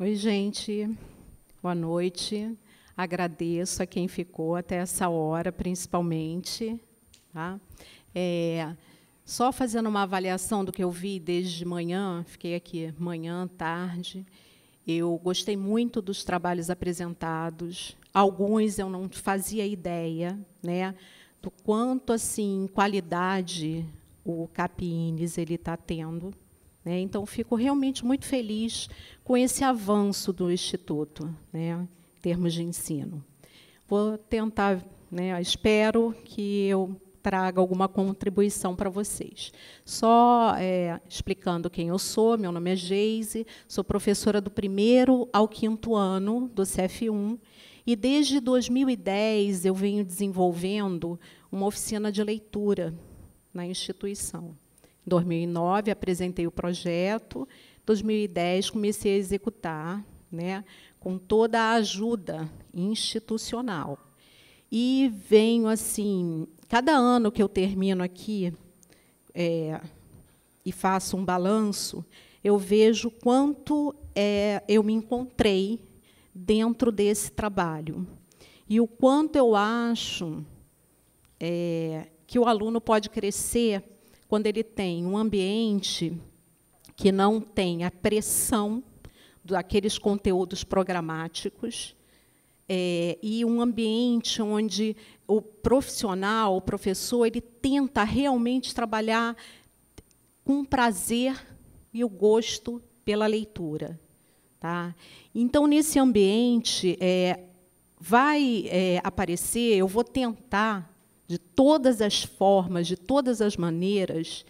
Oi, gente. Boa noite. Agradeço a quem ficou até essa hora, principalmente. Tá? Só fazendo uma avaliação do que eu vi desde manhã, fiquei aqui manhã, tarde. Eu gostei muito dos trabalhos apresentados. Alguns eu não fazia ideia, né, do quanto, assim, qualidade o CAPINES está tendo. Né? Então, fico realmente muito feliz com esse avanço do Instituto, né, em termos de ensino. Vou tentar, né, espero que eu traga alguma contribuição para vocês. Só explicando quem eu sou, meu nome é Geise, sou professora do 1º ao 5º ano do CF1, e desde 2010 eu venho desenvolvendo uma oficina de leitura na instituição. Em 2009, apresentei o projeto, em 2010, comecei a executar, né, com toda a ajuda institucional. E venho, assim, cada ano que eu termino aqui e faço um balanço, eu vejo quanto eu me encontrei dentro desse trabalho. E o quanto eu acho que o aluno pode crescer quando ele tem um ambiente que não tem a pressão daqueles conteúdos programáticos, e um ambiente onde o profissional, o professor, ele tenta realmente trabalhar com prazer e o gosto pela leitura. Tá? Então, nesse ambiente, vai aparecer, eu vou tentar, de todas as formas, de todas as maneiras,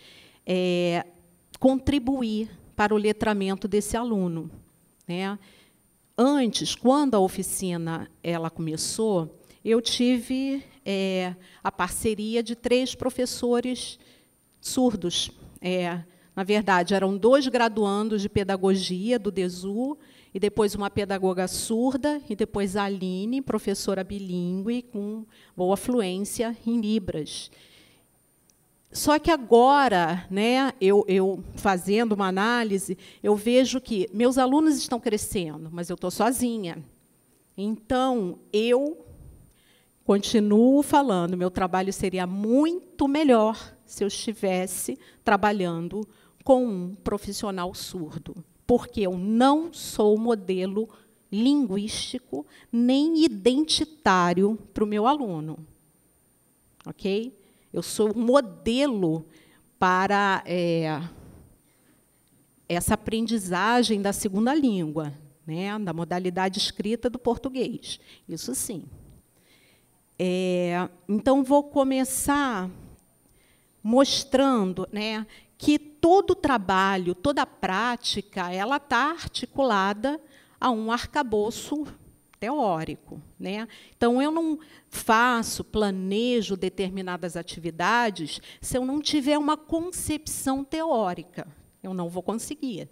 contribuir para o letramento desse aluno. Né? Antes, quando a oficina começou, eu tive a parceria de 3 professores surdos. Na verdade, eram 2 graduandos de pedagogia do DESU, e depois uma pedagoga surda, e depois a Aline, professora bilíngue, com boa fluência em Libras. Só que agora, né, eu fazendo uma análise, eu vejo que meus alunos estão crescendo, mas eu estou sozinha. Então, eu continuo falando, meu trabalho seria muito melhor se eu estivesse trabalhando com um profissional surdo, porque eu não sou modelo linguístico nem identitário para o meu aluno. Ok? Eu sou um modelo para essa aprendizagem da segunda língua, né, da modalidade escrita do português. Isso sim. Então, vou começar mostrando, né, que todo o trabalho, toda a prática, ela está articulada a um arcabouço teórico. Né? Então, eu não planejo determinadas atividades se eu não tiver uma concepção teórica. Eu não vou conseguir.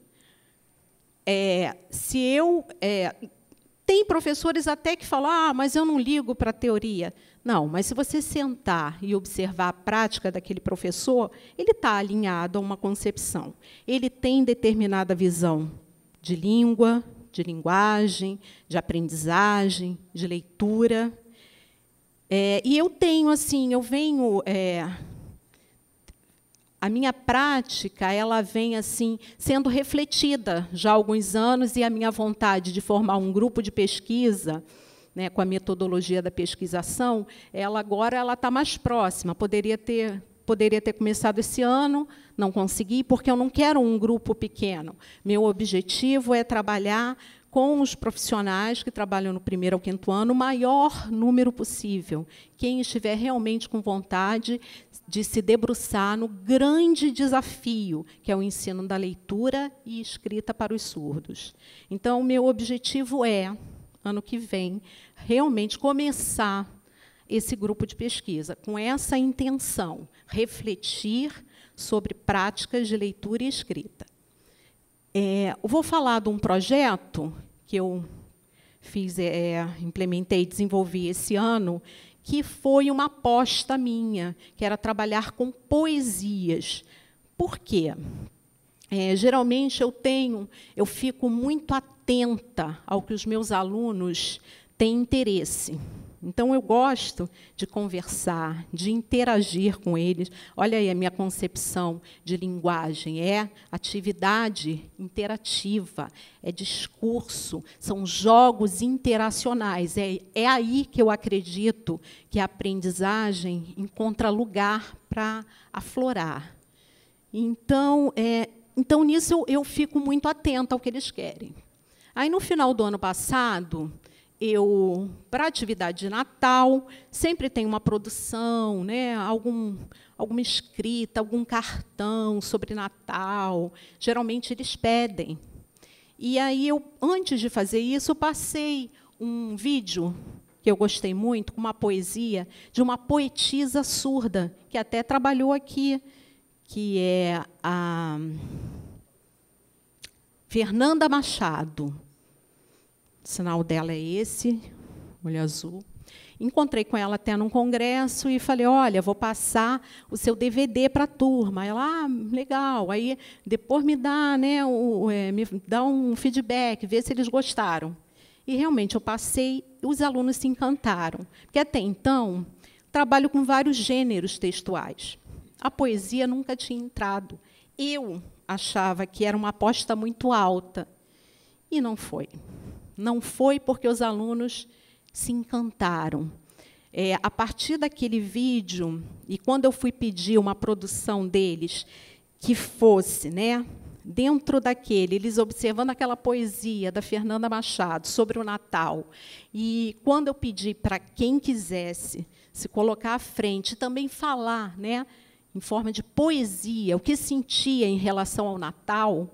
Tem professores até que falam, mas eu não ligo para a teoria. Não, mas se você sentar e observar a prática daquele professor, ele está alinhado a uma concepção. Ele tem determinada visão de língua, de linguagem, de aprendizagem, de leitura. E eu tenho, assim, a minha prática, ela vem assim sendo refletida já há alguns anos, e a minha vontade de formar um grupo de pesquisa, né, com a metodologia da pesquisação, agora ela está mais próxima. Poderia ter começado esse ano, não consegui, porque eu não quero um grupo pequeno. Meu objetivo é trabalhar com os profissionais que trabalham no 1º ao 5º ano, o maior número possível. Quem estiver realmente com vontade de se debruçar no grande desafio, que é o ensino da leitura e escrita para os surdos. Então, o meu objetivo ano que vem, realmente começar esse grupo de pesquisa, com essa intenção, refletir sobre práticas de leitura e escrita. Eu vou falar de um projeto que eu fiz, implementei e desenvolvi esse ano, que foi uma aposta minha, que era trabalhar com poesias. Por quê? Geralmente eu fico muito atenta atenta ao que os meus alunos têm interesse. Então, eu gosto de conversar, de interagir com eles. Olha aí a minha concepção de linguagem. É atividade interativa, é discurso, são jogos interacionais. É aí que eu acredito que a aprendizagem encontra lugar para aflorar. Então, nisso, eu fico muito atenta ao que eles querem. Aí, no final do ano passado, para a atividade de Natal, sempre tem uma produção, né, alguma escrita, algum cartão sobre Natal. Geralmente, eles pedem. E aí, antes de fazer isso, eu passei um vídeo que eu gostei muito, com uma poesia de uma poetisa surda, que até trabalhou aqui, que é a Fernanda Machado. O sinal dela é esse, olho azul. Encontrei com ela até num congresso e falei, olha, vou passar o seu DVD para a turma. Ela, legal. Aí, depois me dá, né, me dá um feedback, vê se eles gostaram. E, realmente, eu passei, os alunos se encantaram. Porque, até então, trabalho com vários gêneros textuais. A poesia nunca tinha entrado. Eu achava que era uma aposta muito alta. E não foi. Não foi porque os alunos se encantaram. A partir daquele vídeo, e quando eu fui pedir uma produção deles que fosse, né, dentro daquele, eles observando aquela poesia da Fernanda Machado sobre o Natal, e quando eu pedi para quem quisesse se colocar à frente, também falar, né, em forma de poesia, o que sentia em relação ao Natal,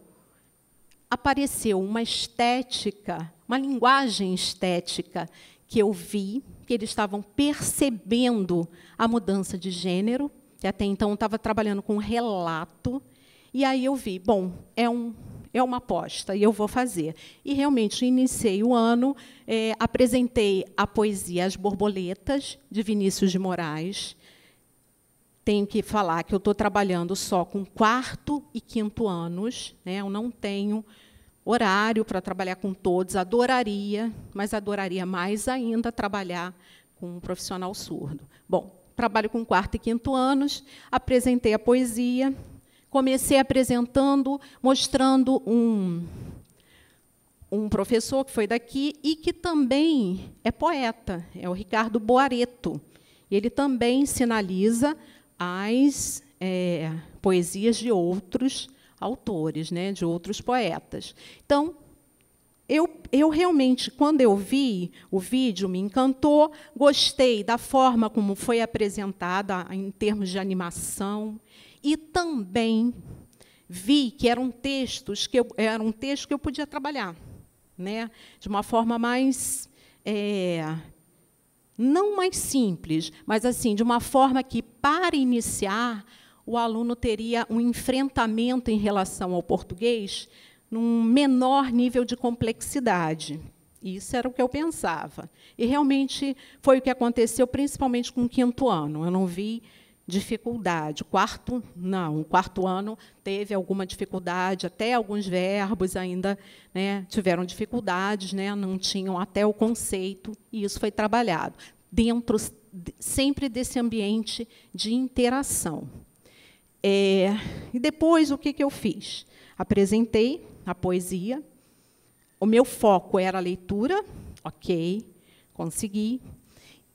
apareceu uma estética, uma linguagem estética que eu vi, que eles estavam percebendo a mudança de gênero, que até então eu estava trabalhando com relato, e aí eu vi, bom, é uma aposta, e eu vou fazer. E, realmente, iniciei o ano, apresentei a poesia As Borboletas, de Vinícius de Moraes. Tenho que falar que eu estou trabalhando só com 4º e 5º anos, né? Eu não tenho horário para trabalhar com todos, adoraria, mas adoraria mais ainda trabalhar com um profissional surdo. Bom, trabalho com 4º e 5º anos, apresentei a poesia, comecei apresentando, mostrando um professor que foi daqui e que também é poeta, é o Ricardo Boareto. Ele também sinaliza as poesias de outros autores, né, de outros poetas. Então, eu realmente, quando eu vi o vídeo, me encantou, gostei da forma como foi apresentada em termos de animação, e também vi que eram textos que eu podia trabalhar, né, de uma forma mais não mais simples, mas assim, de uma forma que, para iniciar, o aluno teria um enfrentamento em relação ao português num menor nível de complexidade. Isso era o que eu pensava. E, realmente, foi o que aconteceu, principalmente com o 5º ano. Eu não vi dificuldade. O 4º, não. O 4º ano teve alguma dificuldade, até alguns verbos ainda, né, tiveram dificuldades, né, não tinham até o conceito, e isso foi trabalhado, dentro sempre desse ambiente de interação. E depois, o que eu fiz? Apresentei a poesia, o meu foco era a leitura, ok, consegui,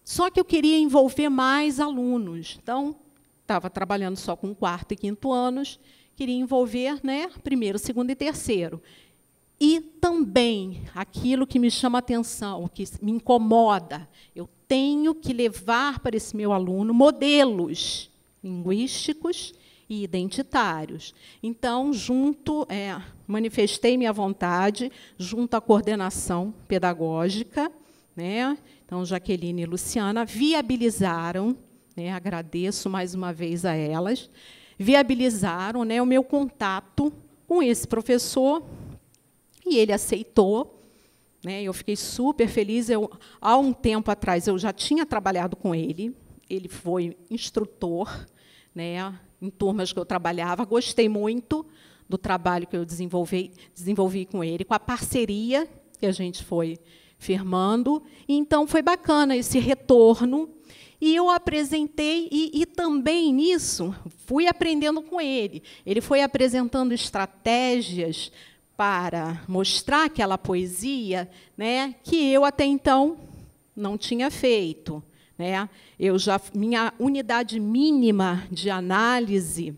só que eu queria envolver mais alunos. Então, estava trabalhando só com 4º e 5º anos, queria envolver, né, 1º, 2º e 3º. E também aquilo que me chama a atenção, que me incomoda, eu tenho que levar para esse meu aluno modelos linguísticos e identitários. Então, manifestei minha vontade, junto à coordenação pedagógica, né? Então, Jaqueline e Luciana viabilizaram, né, agradeço mais uma vez a elas, viabilizaram, né, o meu contato com esse professor, e ele aceitou, né, eu fiquei super feliz. Há um tempo atrás, eu já tinha trabalhado com ele foi instrutor, né, em turmas que eu trabalhava, gostei muito do trabalho que eu desenvolvi com ele, com a parceria que a gente foi firmando. E, então, foi bacana esse retorno. E eu apresentei, e também nisso, fui aprendendo com ele. Ele foi apresentando estratégias para mostrar aquela poesia, né, que eu, até então, não tinha feito. Né? Minha unidade mínima de análise,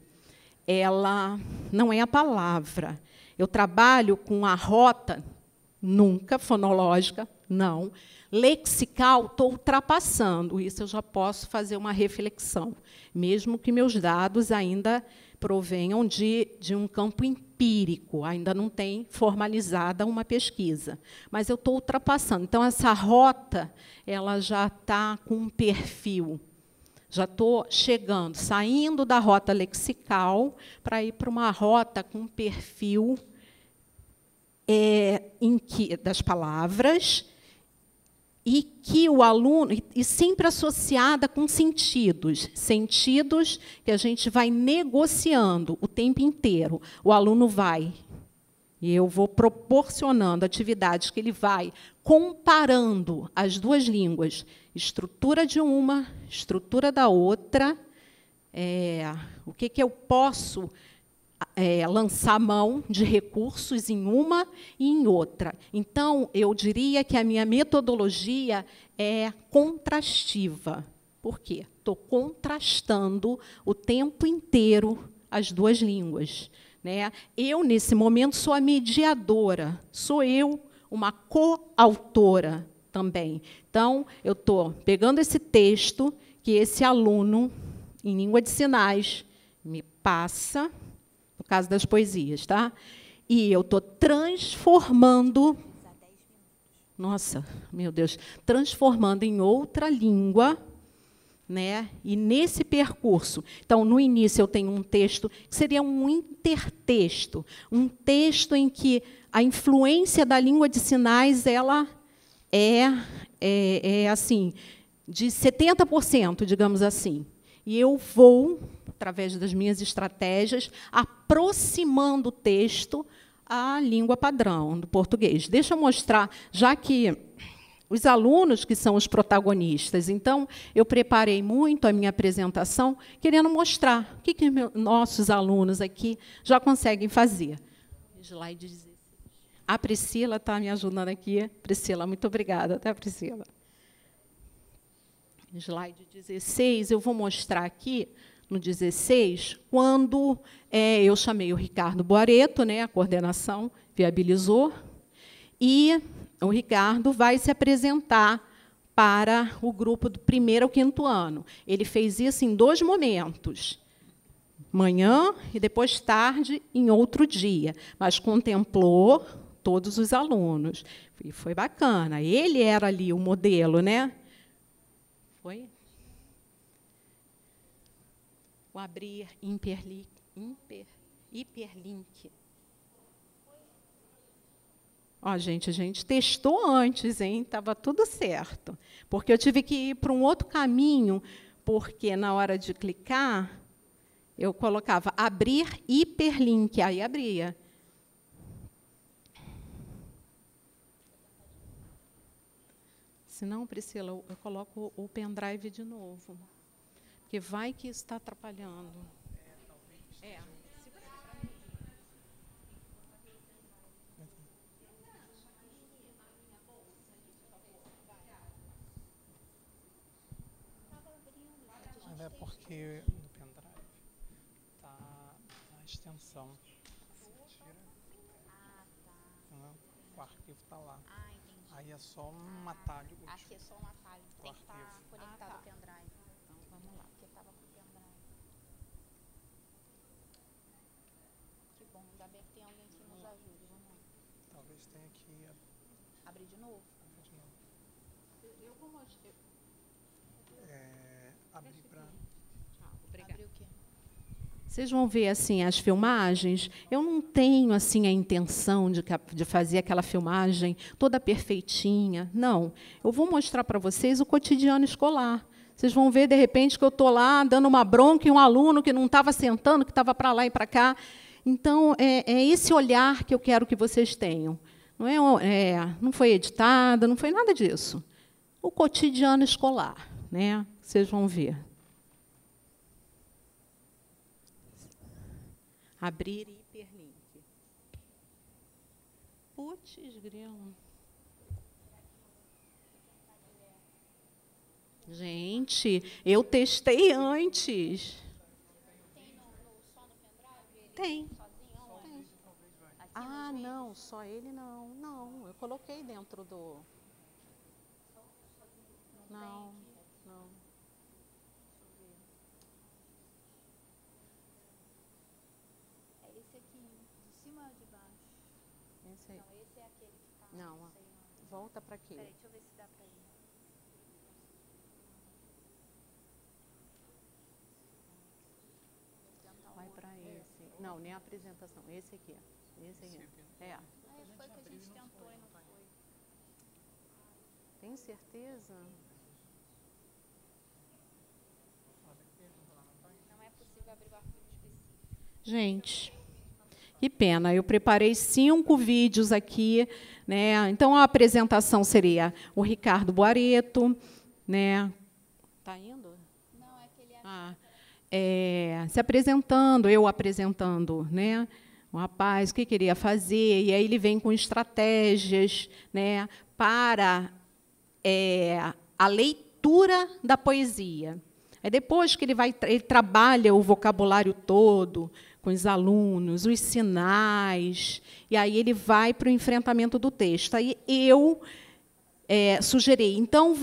ela não é a palavra. Eu trabalho com a rota, nunca, fonológica, não. Lexical, estou ultrapassando. Isso eu já posso fazer uma reflexão, mesmo que meus dados ainda provenham de um campo empírico, ainda não tem formalizada uma pesquisa. Mas eu estou ultrapassando. Então, essa rota ela já está com um perfil. Já estou chegando, saindo da rota lexical para ir para uma rota com um perfil das palavras, e que o aluno, e sempre associada com sentidos que a gente vai negociando o tempo inteiro. O aluno vai, e eu vou proporcionando atividades que ele vai comparando as duas línguas, estrutura de uma, estrutura da outra, o que eu posso lançar mão de recursos em uma e em outra. Então, eu diria que a minha metodologia é contrastiva. Por quê? Estou contrastando o tempo inteiro as duas línguas. Né? Eu, nesse momento, sou a mediadora, sou eu uma coautora também. Então, eu estou pegando esse texto que esse aluno, em língua de sinais, me passa, no caso das poesias, tá? E eu estou transformando, nossa, meu Deus, transformando em outra língua, né? E nesse percurso, então, no início eu tenho um texto que seria um intertexto, um texto em que a influência da língua de sinais ela é assim, de 70%, digamos assim. E eu vou, através das minhas estratégias, aproximando o texto à língua padrão do português. Deixa eu mostrar, já que os alunos que são os protagonistas, então, eu preparei muito a minha apresentação, querendo mostrar o que nossos alunos aqui já conseguem fazer. Slide 16. A Priscila está me ajudando aqui. Priscila, muito obrigada, tá, Priscila? Slide 16, eu vou mostrar aqui, no 16, quando eu chamei o Ricardo Boareto, né, a coordenação viabilizou, e o Ricardo vai se apresentar para o grupo do 1º ao 5º ano. Ele fez isso em 2 momentos, manhã e depois tarde, em outro dia, mas contemplou todos os alunos. E foi bacana. Ele era ali o modelo, né? Foi? O abrir hiperlink. Ó, gente, a gente testou antes, hein? Estava tudo certo. Porque eu tive que ir para um outro caminho, porque, na hora de clicar, eu colocava abrir hiperlink, aí abria. Se não, Priscila, eu coloco o pendrive de novo, porque vai que isso está atrapalhando. É porque no pendrive está a extensão. Você tira, o arquivo está lá. Aí é só um atalho. Aqui é só um atalho, tem que estar conectado ao pendrive. Então, vamos lá. Porque estava com o pendrive. Que bom, ainda bem que tem alguém que nos ajude. Vamos lá. Talvez tenha que Abrir de novo. Eu vou mostrar. Abrir para... Abrir o quê? Vocês vão ver assim as filmagens. Eu não tenho assim a intenção de fazer aquela filmagem toda perfeitinha. Não. Eu vou mostrar para vocês o cotidiano escolar. Vocês vão ver, de repente, que eu estou lá dando uma bronca em um aluno que não estava sentando, que estava para lá e para cá. Então, é esse olhar que eu quero que vocês tenham. Não foi editada, não foi nada disso. O cotidiano escolar, né? Vocês vão ver. Abrir hiperlink. Putz, grilo. Gente, eu testei antes. Tem. Ah, não, só ele não. Não, eu coloquei dentro do... Não. É esse aqui, de cima ou de baixo? Esse aí. Não, esse é aquele que tá. Não, sei onde. volta para aqui. Peraí, deixa eu ver se dá pra ir. Vai para esse. Não, nem a apresentação. Esse aqui. Esse aqui. É. Foi que a gente tentou e não foi. Tem certeza? Não é possível abrir o arquivo específico. Gente, que pena. Eu preparei 5 vídeos aqui, né? Então, a apresentação seria o Ricardo Boareto, né? Tá indo? Não, é aquele Se apresentando, eu apresentando, né? O rapaz, o que queria fazer, e aí ele vem com estratégias, né, para a leitura da poesia. Aí depois que ele trabalha o vocabulário todo com os alunos, os sinais, e aí ele vai para o enfrentamento do texto. Aí eu sugeri, então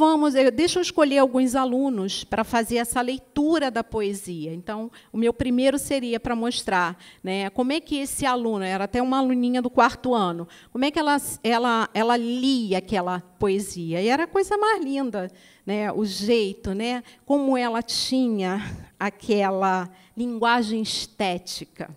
deixa eu escolher alguns alunos para fazer essa leitura da poesia. Então, o meu primeiro seria para mostrar, né, como é que esse aluno, era até uma aluninha do 4º ano, como é que ela lia aquela poesia. E era a coisa mais linda, né, o jeito, né, como ela tinha aquela linguagem estética.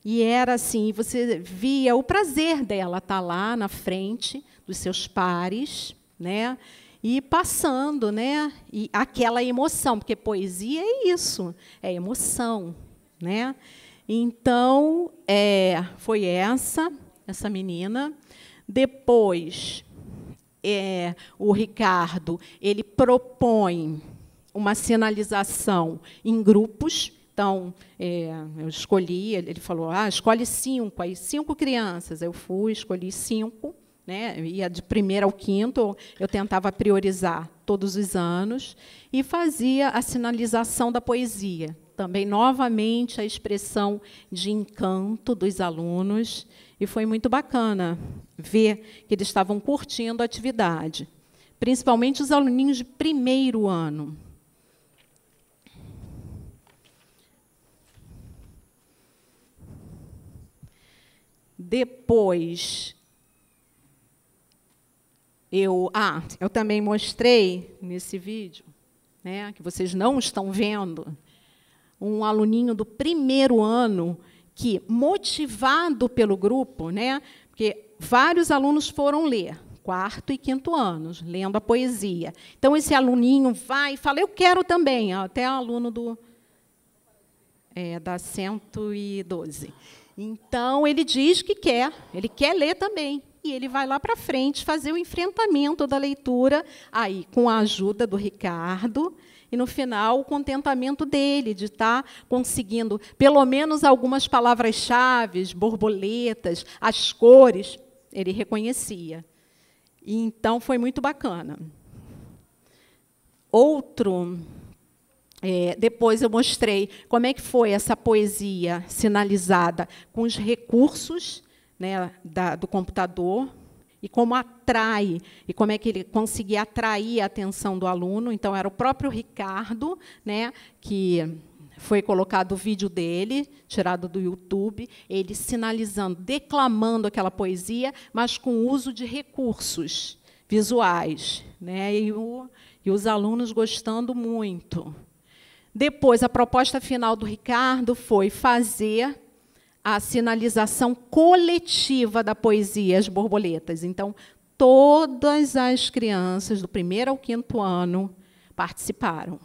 E era assim, você via o prazer dela estar lá na frente dos seus pares, né? E passando, né? E aquela emoção, porque poesia é isso, é emoção, né? Então, foi essa menina. Depois, o Ricardo, ele propõe uma sinalização em grupos. Então, eu escolhi, ele falou, escolhe 5, aí 5 crianças. Eu fui, escolhi 5, né? Ia de 1º ao 5º, eu tentava priorizar todos os anos, e fazia a sinalização da poesia. Também, novamente, a expressão de encanto dos alunos, e foi muito bacana ver que eles estavam curtindo a atividade, principalmente os aluninhos de 1º ano. Depois, eu também mostrei nesse vídeo, né, que vocês não estão vendo, um aluninho do 1º ano que, motivado pelo grupo, né, porque vários alunos foram ler, 4º e 5º anos, lendo a poesia. Então, esse aluninho vai e fala, eu quero também, até aluno da 112. Então, ele diz que ele quer ler também. E ele vai lá para frente fazer o enfrentamento da leitura, aí com a ajuda do Ricardo, e, no final, o contentamento dele de estar conseguindo, pelo menos, algumas palavras-chave, borboletas, as cores, ele reconhecia. E, então, foi muito bacana. Depois eu mostrei como é que foi essa poesia sinalizada com os recursos, né, do computador, e como atrai, e como é que ele conseguia atrair a atenção do aluno. Então, era o próprio Ricardo, né, que foi colocado o vídeo dele, tirado do YouTube, ele sinalizando, declamando aquela poesia, mas com o uso de recursos visuais, né, e os alunos gostando muito. Depois, a proposta final do Ricardo foi fazer a sinalização coletiva da poesia As Borboletas. Então, todas as crianças do 1º ao 5º ano participaram.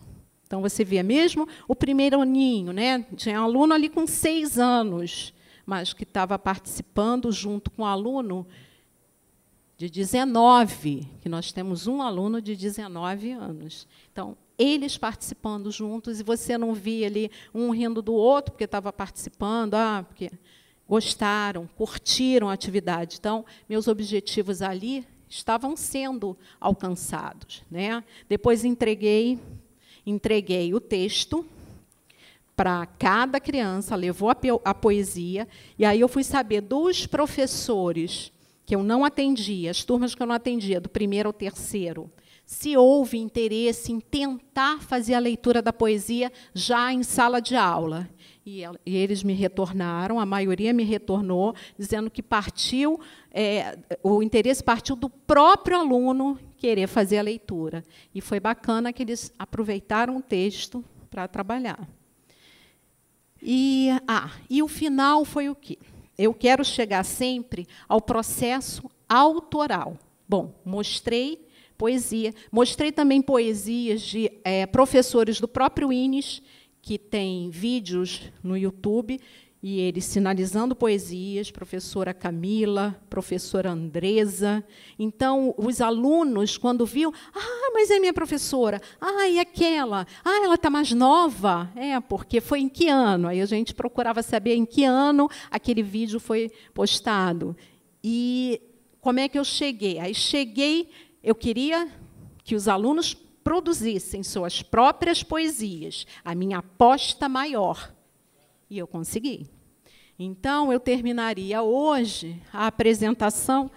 Então, você via mesmo o 1º aninho, né? Tinha um aluno ali com 6 anos, mas que estava participando junto com um aluno de 19, que nós temos um aluno de 19 anos. Então, eles participando juntos, e você não via ali um rindo do outro, porque estava participando, porque gostaram, curtiram a atividade. Então, meus objetivos ali estavam sendo alcançados, né? Depois entreguei o texto para cada criança, levou a poesia, e aí eu fui saber dos professores que eu não atendia, as turmas que eu não atendia, do primeiro ao terceiro, se houve interesse em tentar fazer a leitura da poesia já em sala de aula. E eles me retornaram, a maioria me retornou, dizendo que o interesse partiu do próprio aluno querer fazer a leitura. E foi bacana que eles aproveitaram o texto para trabalhar. E o final foi o quê? Eu quero chegar sempre ao processo autoral. Bom, mostrei poesia, mostrei também poesias de professores do próprio INES, que tem vídeos no YouTube, e eles sinalizando poesias, professora Camila, professora Andresa. Então, os alunos, quando viam, mas é minha professora, e aquela, ela está mais nova, porque foi em que ano? Aí a gente procurava saber em que ano aquele vídeo foi postado. E como é que eu cheguei? Aí eu queria que os alunos produzissem suas próprias poesias, a minha aposta maior. E eu consegui. Então, eu terminaria hoje a apresentação,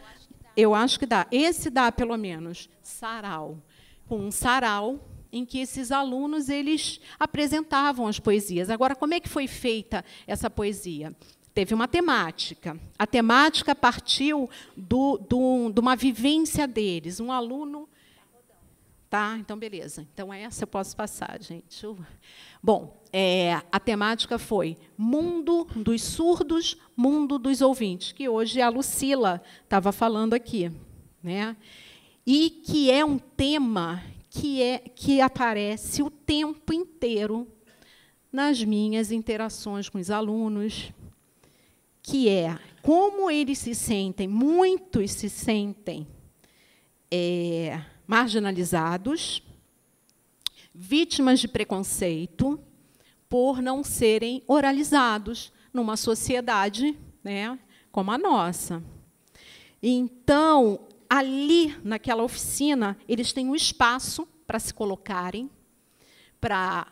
eu acho que dá. Esse dá, pelo menos, sarau. Com um sarau em que esses alunos eles apresentavam as poesias. Agora, como é que foi feita essa poesia? Teve uma temática. A temática partiu de uma vivência deles. Um aluno... Tá, então, beleza. Então, essa eu posso passar, gente. Bom, a temática foi Mundo dos Surdos, Mundo dos Ouvintes, que hoje a Lucila estava falando aqui, né? E que é um tema que aparece o tempo inteiro nas minhas interações com os alunos, que é como eles se sentem, muitos se sentem marginalizados, vítimas de preconceito, por não serem oralizados numa sociedade, né, como a nossa. Então, ali, naquela oficina, eles têm um espaço para se colocarem, para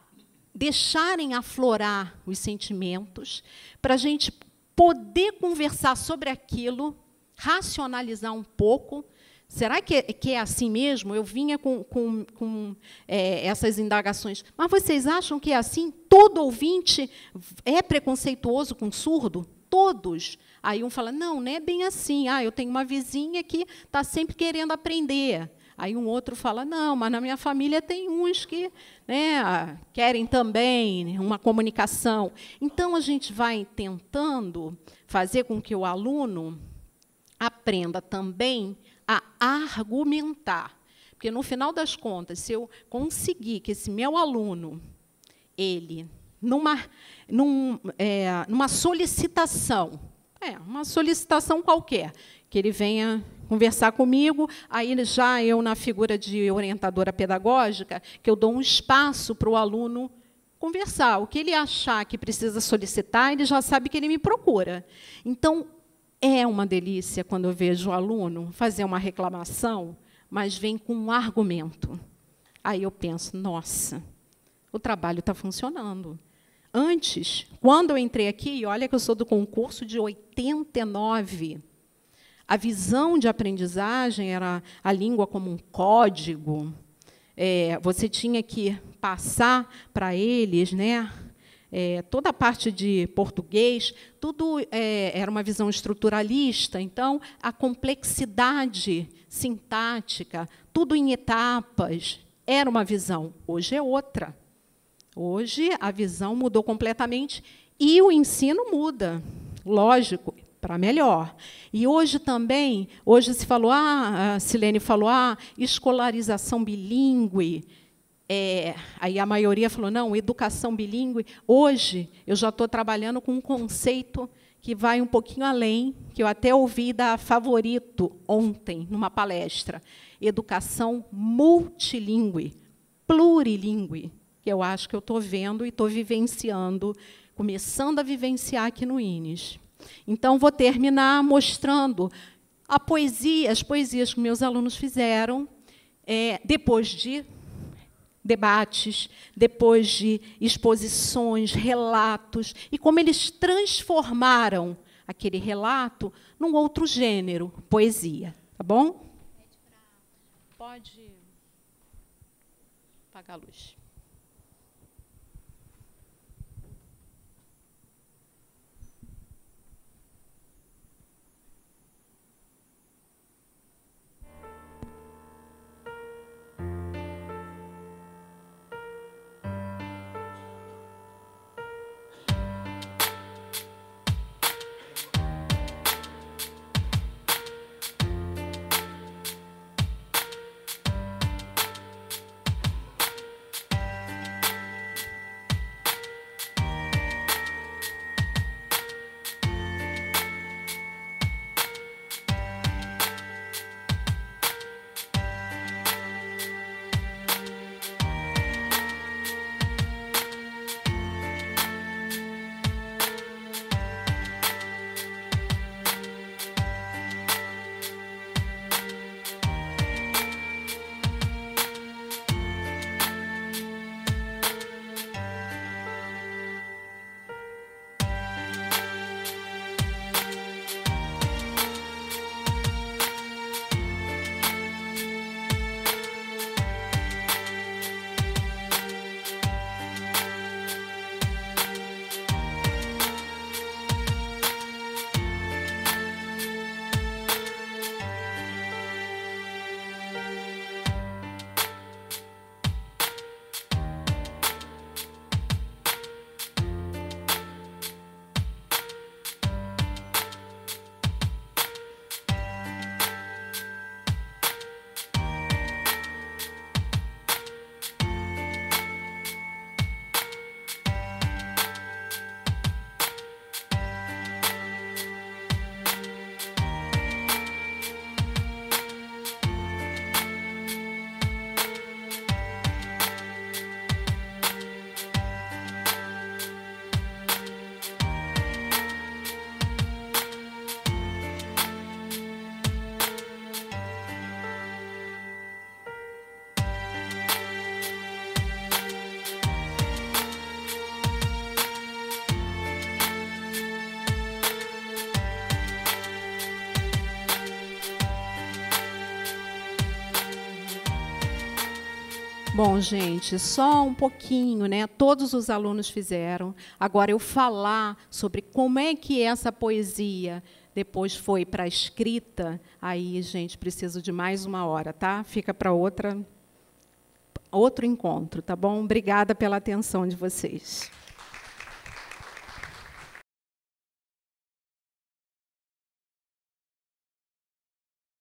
deixarem aflorar os sentimentos, para a gente poder conversar sobre aquilo, racionalizar um pouco. Será que é assim mesmo? Eu vinha com essas indagações. Mas vocês acham que é assim? Todo ouvinte é preconceituoso com surdo? Todos? Aí um fala, não é bem assim. Eu tenho uma vizinha que está sempre querendo aprender. Aí um outro fala, não, mas na minha família tem uns que, né, querem também uma comunicação. Então, a gente vai tentando fazer com que o aluno aprenda também a argumentar. Porque, no final das contas, se eu conseguir que esse meu aluno, ele, numa solicitação, uma solicitação qualquer, que ele venha conversar comigo, aí já eu, na figura de orientadora pedagógica, que eu dou um espaço para o aluno conversar. O que ele achar que precisa solicitar, ele já sabe que ele me procura. Então, é uma delícia quando eu vejo o aluno fazer uma reclamação, mas vem com um argumento. Aí eu penso, nossa, o trabalho está funcionando. Antes, quando eu entrei aqui, e olha que eu sou do concurso de 89, a visão de aprendizagem era a língua como um código. Você tinha que passar para eles, né, toda a parte de português, tudo era uma visão estruturalista, então, a complexidade sintática, tudo em etapas, era uma visão. Hoje é outra. Hoje, a visão mudou completamente e o ensino muda, lógico, para melhor. E hoje também, se falou, a Silene falou, escolarização bilíngue. Aí a maioria falou, não, educação bilíngue. Hoje, eu já estou trabalhando com um conceito que vai um pouquinho além, que eu até ouvi da Favorito ontem, numa palestra. Educação multilingüe, plurilingüe, que eu acho que eu estou vendo e estou vivenciando, começando a vivenciar aqui no INES. Então, vou terminar mostrando a poesia, as poesias que meus alunos fizeram, depois de debates, depois de exposições, relatos, e como eles transformaram aquele relato num outro gênero, poesia. Tá bom? Pode apagar a luz. Bom, gente, só um pouquinho, né? Todos os alunos fizeram. Agora, eu falar sobre como é que essa poesia depois foi para a escrita, aí, gente, preciso de mais uma hora, tá? Fica para outro encontro, tá bom? Obrigada pela atenção de vocês.